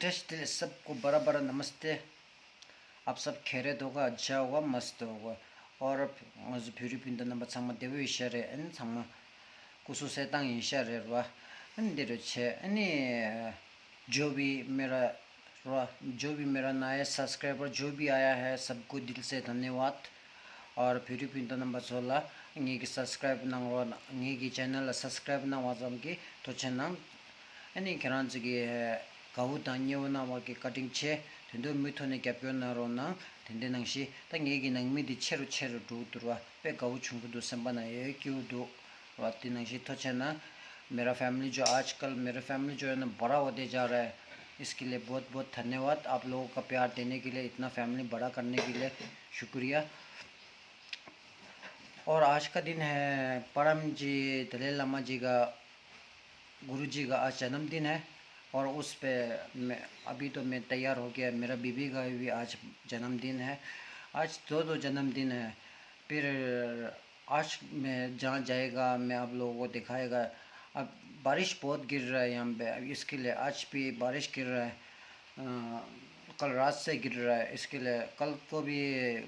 Test सबको बड़ा बड़ा नमस्ते। आप सब खैरियत होगा, अच्छा होगा, मस्त होगा। और आज फिर पिंड नंबर संग देव इशारे एन संग कुछ से तंग इशारे रवा एन देरो छे एनी जो भी मेरा नया सब्सक्राइबर जो भी आया है सबको दिल से धन्यवाद। और फिर पिंड नंबर 16 इंगे की सब्सक्राइब नंगवा इंगे की चैनल सब्सक्राइब नंगवा जम की तो चैनल एनी करांच की काहू तान्यो ना वा की कटिंग छे तेंदो मिथोने कैप्यो ना रोना तेंदे नंगशी तंगे की नंग मिदि छेरु दु दुवा पे काहू छुंगु दु संबना ये क्यों दु वाती नंगशी तो चैना मेरा फैमिली जो है ना बड़ा होते जा रहा है। इसके लिए बहुत बहुत धन्यवाद। आप लोगों का प्यार देने के लिए, इतना फैमिली बड़ा करने के लिए शुक्रिया। और आज का दिन है परम जी दलाई लामा जी का, गुरु जी का आज जन्मदिन है। और उस पे मैं अभी तो मैं तैयार हो गया, मेरा बीबी का भी आज जन्मदिन है। आज दो जन्मदिन है। फिर आज मैं जहाँ जाएगा मैं आप लोगों को दिखाएगा। अब बारिश बहुत गिर रहा है यहाँ पे, इसके लिए आज भी बारिश गिर रहा है। कल रात से गिर रहा है, इसके लिए कल को भी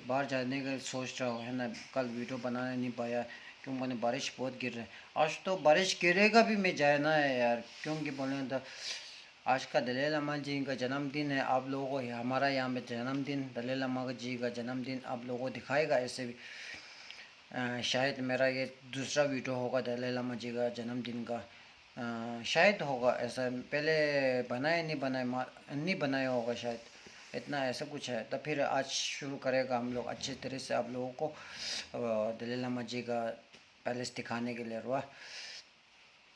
बाहर जाने का सोच रहा हूँ है ना। कल वीडियो बनाने नहीं पाया क्योंकि बारिश बहुत गिर रहा है। आज तो बारिश गिरेगा भी मैं जाना है यार, क्योंकि बोले तो आज का दलाई लामा जी का जन्मदिन है। आप लोगों को हमारा यहाँ पे जन्मदिन, दलाई लामा जी का जन्मदिन आप लोगों को दिखाएगा। ऐसे भी शायद मेरा ये दूसरा वीडियो होगा दलाई लामा जी का जन्मदिन का, शायद होगा। ऐसा पहले नहीं बनाया होगा शायद, इतना ऐसा कुछ है। तो फिर आज शुरू करेगा हम लोग अच्छे तरह से आप लोगों को दलाई लामा जी का पैलेस दिखाने के लिए रुआ।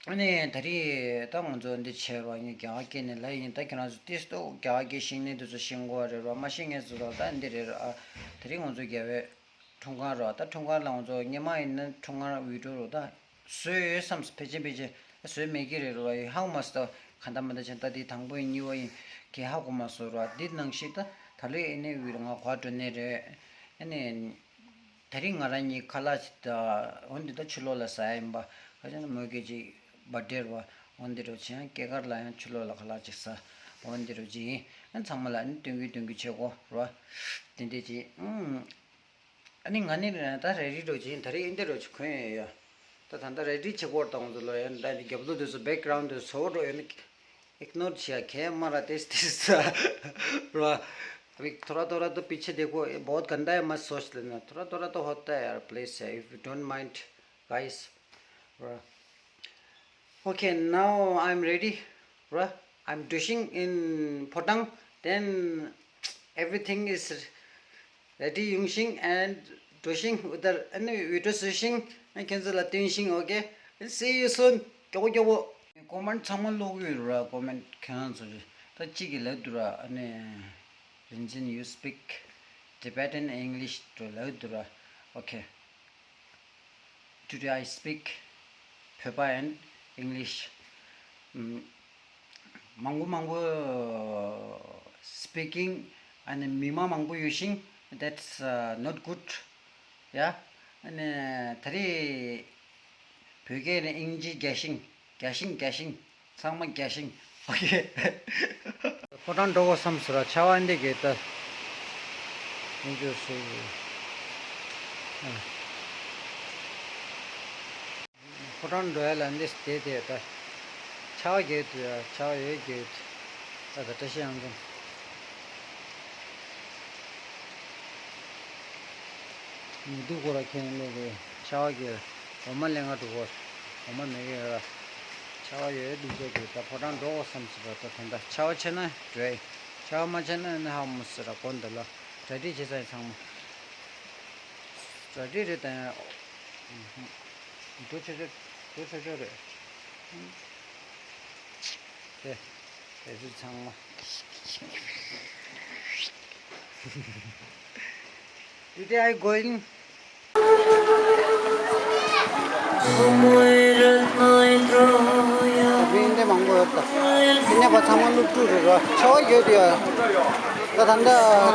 아니 다리 딱 먼저 근데 제가 이게 겨게네 라인 딱 그나 테스트 겨게 신내도 신고를 마싱에서 단데를 다리 먼저 겨에 통과로 왔다 통과를 먼저 녀마 있는 통과 위로로다 수요 삼 스페지비지 수요 매기래로 하우마스터 간단한데 전다디 당보인 이와이 개 하고 마서로 디능시다 달리 이네 위로가 과도네래 아니 다리 나라니 칼라스다 온디도 출로라 사임바 가자는 뭐게지 बर्थडे 원디로 지한 깨가 라인 출로라 칼라지사 원디로지 안 정말 뚱기 최고 와 딘데지 아니 아니라 다 레디로지 다리 인데로 거예요. 또 단다 레디 최고 당도로 다리 겹도서 백그라운드 소로 इग्नोर किया क्या हमारा टेस्ट अभी थोड़ा तो पीछे देखो, बहुत गंदा है, मत सोच लेना। थोड़ा तो होता है यार, please if you don't mind guys. Okay, now I'm ready. I'm douching in Potang, then everything is ready using and douching with the video switching and cancel a douching. Okay, see you soon. Go. Comment someone logo comment cancel. The chigi ledura and Rinjin you speak Tibetan English to ledura. Okay. Today I speak Peppa and English. Mangu speaking and mima mangu using, that's not good. Yeah, and three begin English gashing, someone gashing. Okay. Put on dogo some sort of chow indicator. Put on duel and this day there. Chow gate, chow gate. That's a Tashian. You do what I can do. Chow gate. Woman learn to work. Woman make chow gate. Put on door some sort of the chow chena, dray. Chow machina and how much a gondola. Ready to say some. Ready to do it. 네, 그래서 참. Today I going. 비인데 망고였다. 그냥 봐 상만 룩두르가 저기야. 나 단다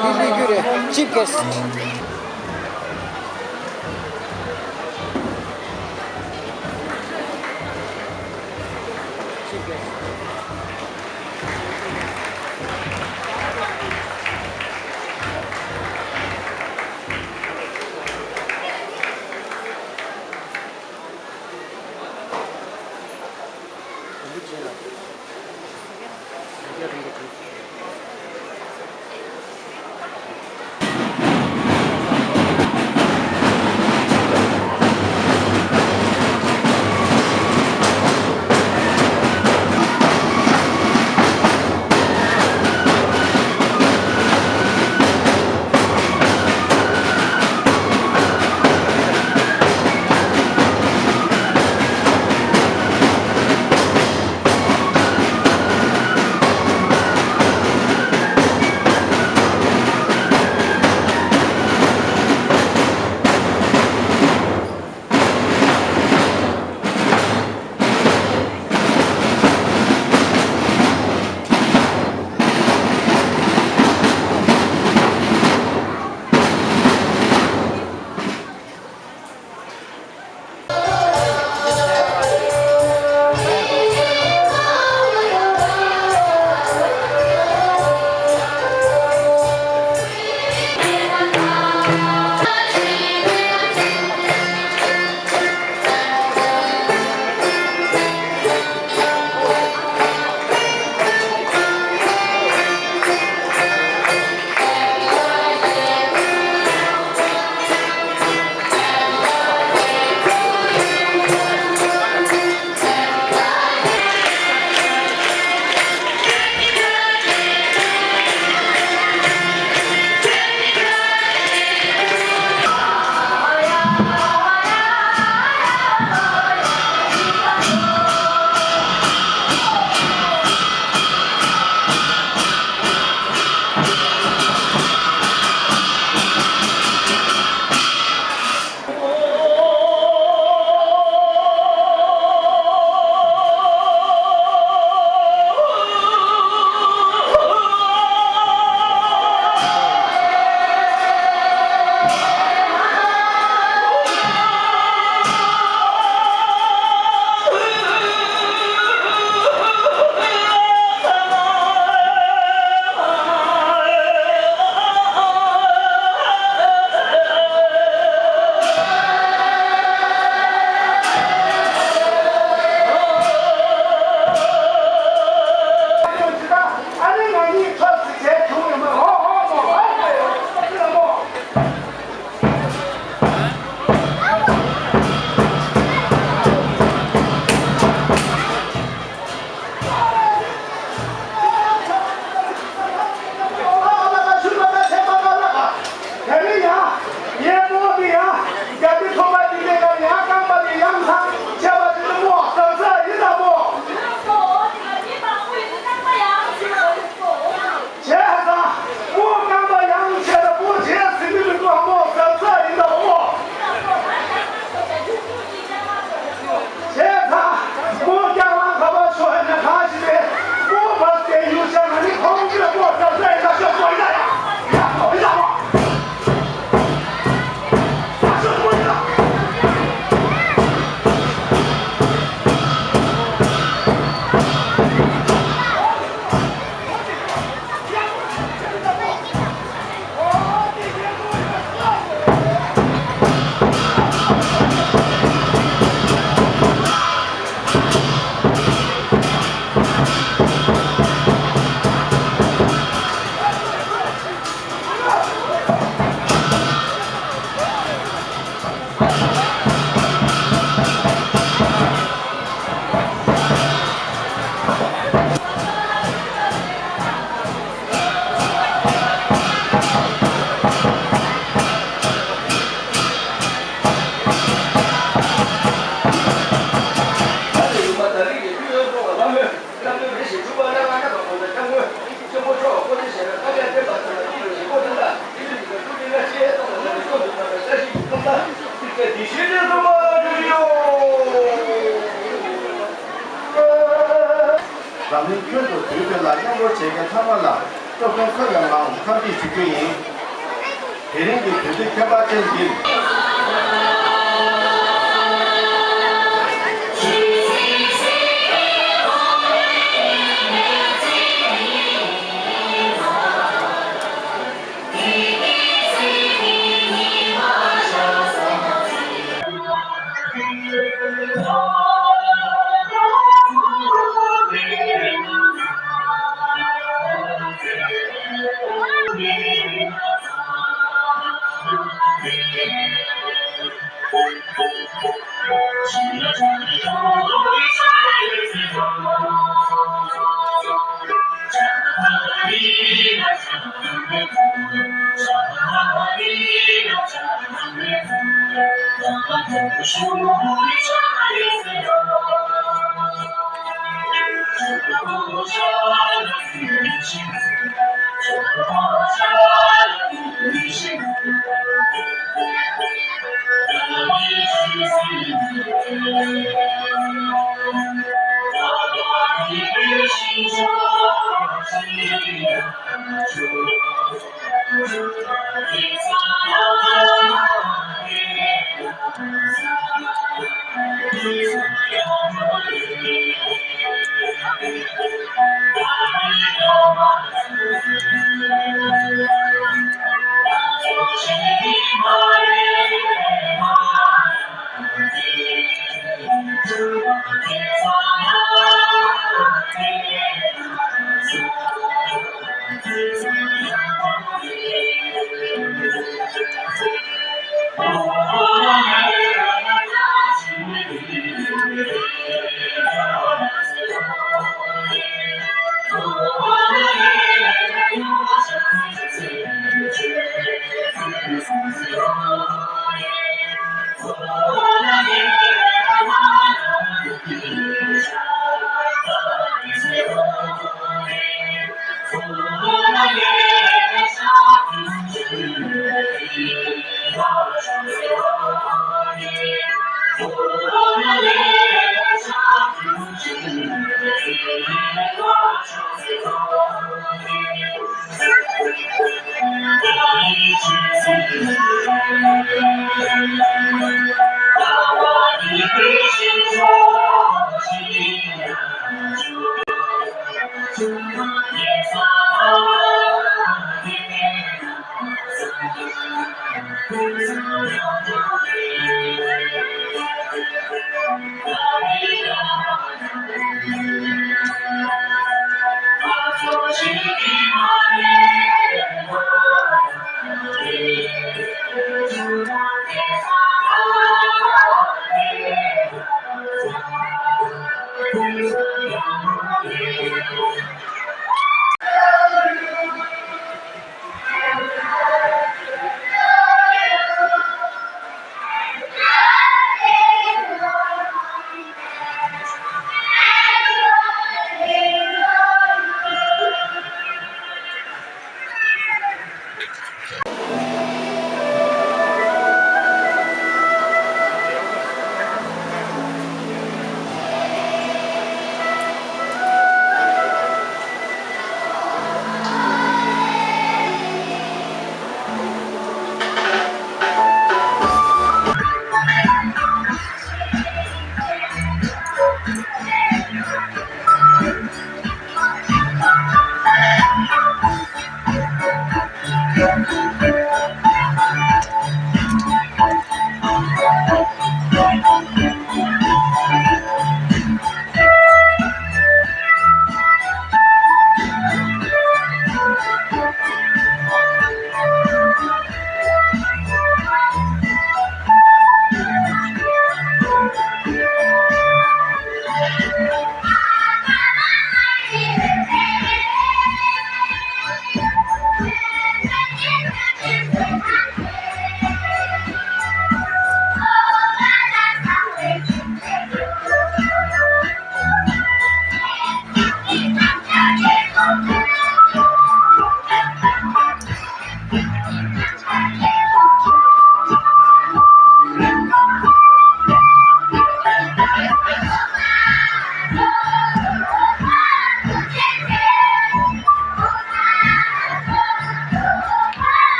비비규래. 집 게스트. 不接了，要这个可以。咱们各个队的啦，要我这个他们啦，都跟这个嘛，他必须对应，别人的队队开发正经。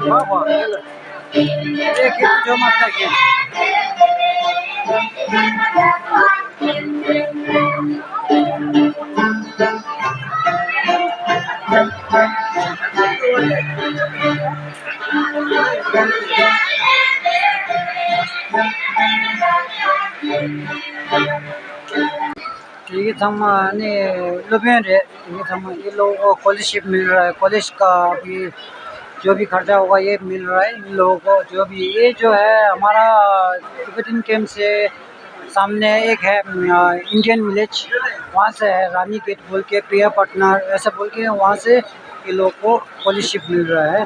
वाह वाह देखिए जो मतलब कि ये हम ने लुबेन रे ये लोगों को स्कॉलरशिप मिल रहा है कॉलेज का भी जो भी खर्चा होगा ये मिल रहा है इन लोगों को जो भी ये जो है हमारा तिब्बतन कैंप से सामने एक है इंडियन विलेज वहाँ से है रानी गेट बोल के प्रिया पार्टनर ऐसा बोल के वहाँ से ये लोगों को स्कॉलरशिप मिल रहा है।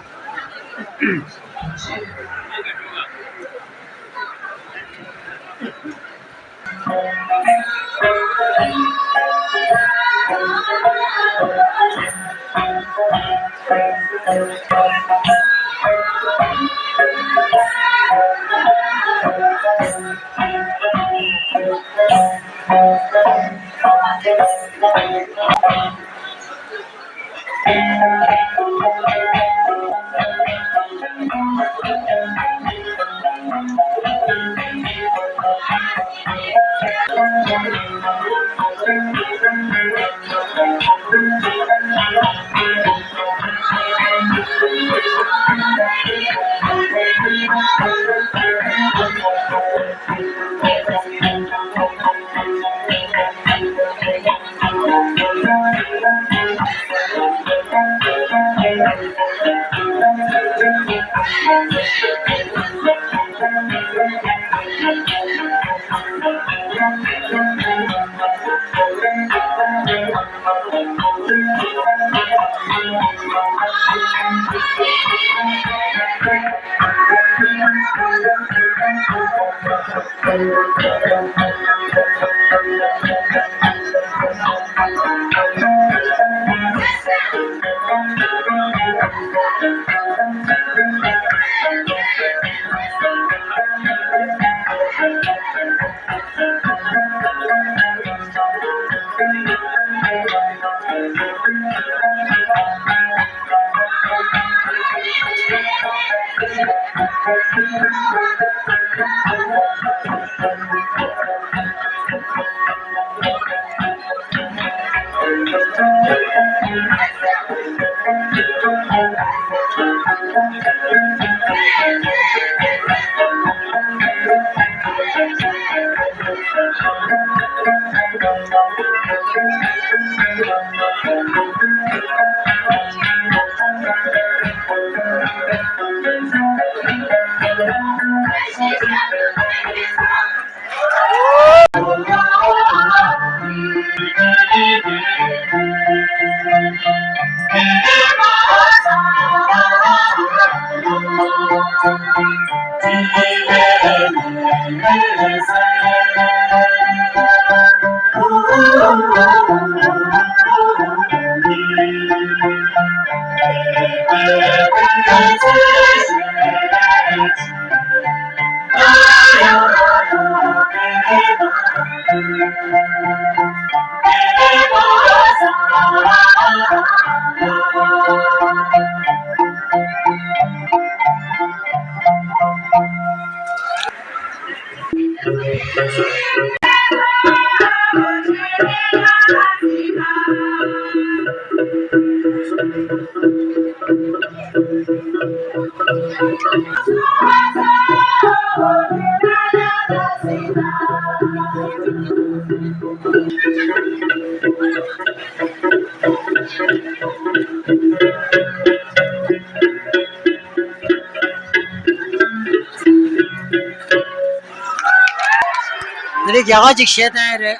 Jadi jangan cik syet aja.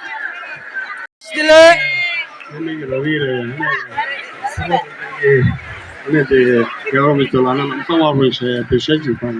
Stile. Ini Ravi ini di Gawang itu lana sama orang saya bisa juga.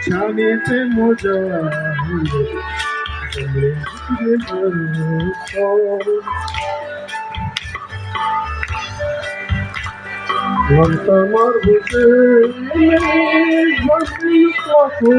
Chanete moja Lantamar buse Masli kaku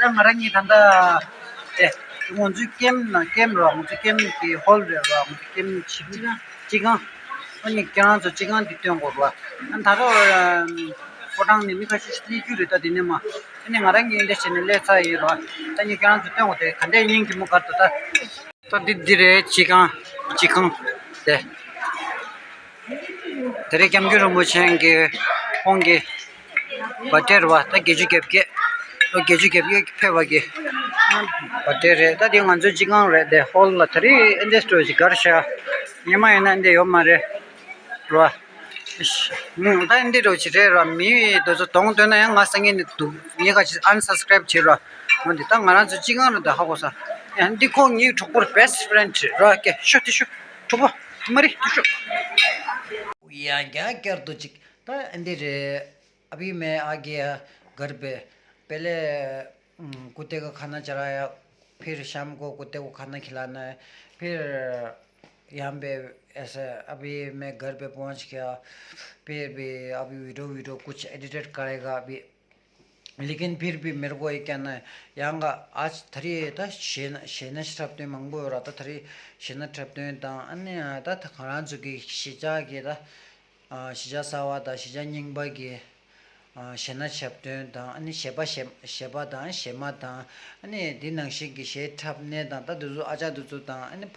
ngarangi tanda ngonju kem ro ngonju kem ki hol re ro ngonju kem chiga 아니 그냥 저 지금 뒤에 거 봐. 난 다로 포장 님이 같이 스티커를 다 되네 뭐. 그냥 나랑 인데 채널에 사이로. 아니 그냥 뒤에 거 돼. 근데 인기 뭐 같다. 또 디디레 지금 네. 데레 겸규로 뭐 챙게 홍게 버터와 다 게주겹게 또 게주겹게 패와게 버터에 다 되는 저 지금 레데 홀라 트리 인더스트리 가르샤 니마에는데 요 말에 로 다인데로 지레라 미도 저 동도나 양 가상에 두 얘가 unsubscribe 지라 근데 딱 말아서 지금은 다 하고서 안디 콩이 족보 베스트 프렌드 이렇게 쇼티쇼 족보 머리 쇼 या क्या कर दो चिक तो अंदर अभी मैं आ गया घर पे पहले कुत्ते का खाना चढ़ाया फिर शाम को कुत्ते को खाना खिलाना है फिर यहाँ पे ऐसा अभी मैं घर पे पहुँच गया फिर भी अभी वीडियो कुछ एडिटेड करेगा अभी लेकिन फिर भी मेरे को एक कहना है यहाँ का आज थरी था शेना श्राप्ते मंगो हो रहा था थरी शेना श्राप्ते था अन्य था खाना चुकी शिजा के था शिजा सावा था शिजा निंगबा के शेना श्राप्ते था अन्य शेबा था शेमा था अन्य दिनंशी की शे ठपने था दुजु आजा दुजु था अन्य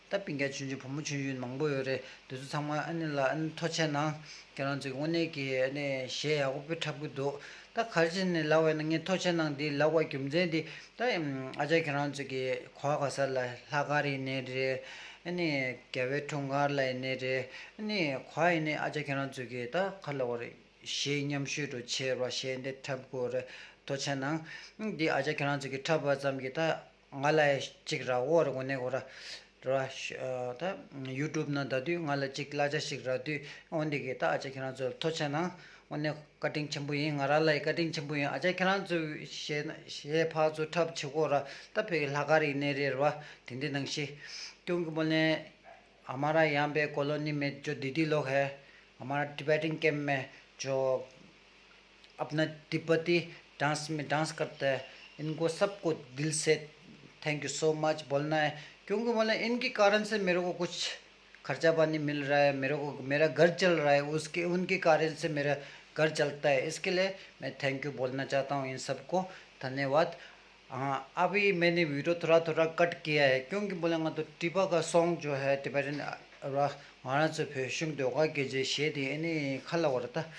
ता 빙게 준주 법무 준주 망보요래 두수 상마 안일라 안 토체나 그런 적 오네기 네 셰하고 비탑고도 다 가르치는 라와는 게 토체낭디 라와 김제디 다 아자 그런 적이 과가살라 하가리 네레 아니 개베 통가라 네레 아니 과이네 아자 그런 적이 다 칼라고리 셰냠슈로 체와 셰인데 탑고래 토체낭 디 아자 그런 적이 탑바잠기 다 알라에 찍라고 오르고네고라 다 YouTube ना दादी वाला चिक लाजा शिक राती ओंडे के ता आजा केना जो थोचा ना ओने कटिंग चंबु ये ngara लाई कटिंग चंबु ये आजा केना जो शे फा जो ठप छगोरा ता पे लगारी ने रे वा तिंदे नंगशी क्योंकि बोले हमारा यहाँ पे कॉलोनी में जो दीदी लोग है हमारा टिबेटन कैंप में जो अपना तिब्बती डांस में डांस करते हैं इनको सबको दिल से थैंक यू सो मच बोलना है क्योंकि बोले इनके कारण से मेरे को कुछ खर्चा पानी मिल रहा है मेरे को मेरा घर चल रहा है उसके उनके कारण से मेरा घर चलता है इसके लिए मैं थैंक यू बोलना चाहता हूँ इन सबको धन्यवाद हाँ अभी मैंने वीडियो थोड़ा कट किया है क्योंकि बोलेंगा तो टिबा का सॉन्ग जो है टिबेटन वहाँ से फैशन दोगा के जे शेदी इन्हें खला हो रहा था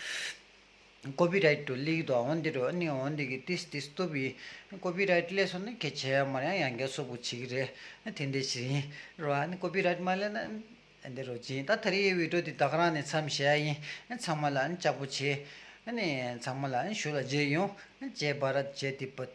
कॉपीराइट तो ली दो ऑनडिरो अन्य ऑनडी की तीस तो भी कॉपीराइट ले सुनने के छे हमारे यहाँ के सब उच्छी रे थिंदे ची रोहान कॉपीराइट माले ना अंदर रोजी ता थरी वीडियो दी तकरा ने समशाई समलान चाबुची ने समलान शुला जे यो जे भारत जे तिब्बत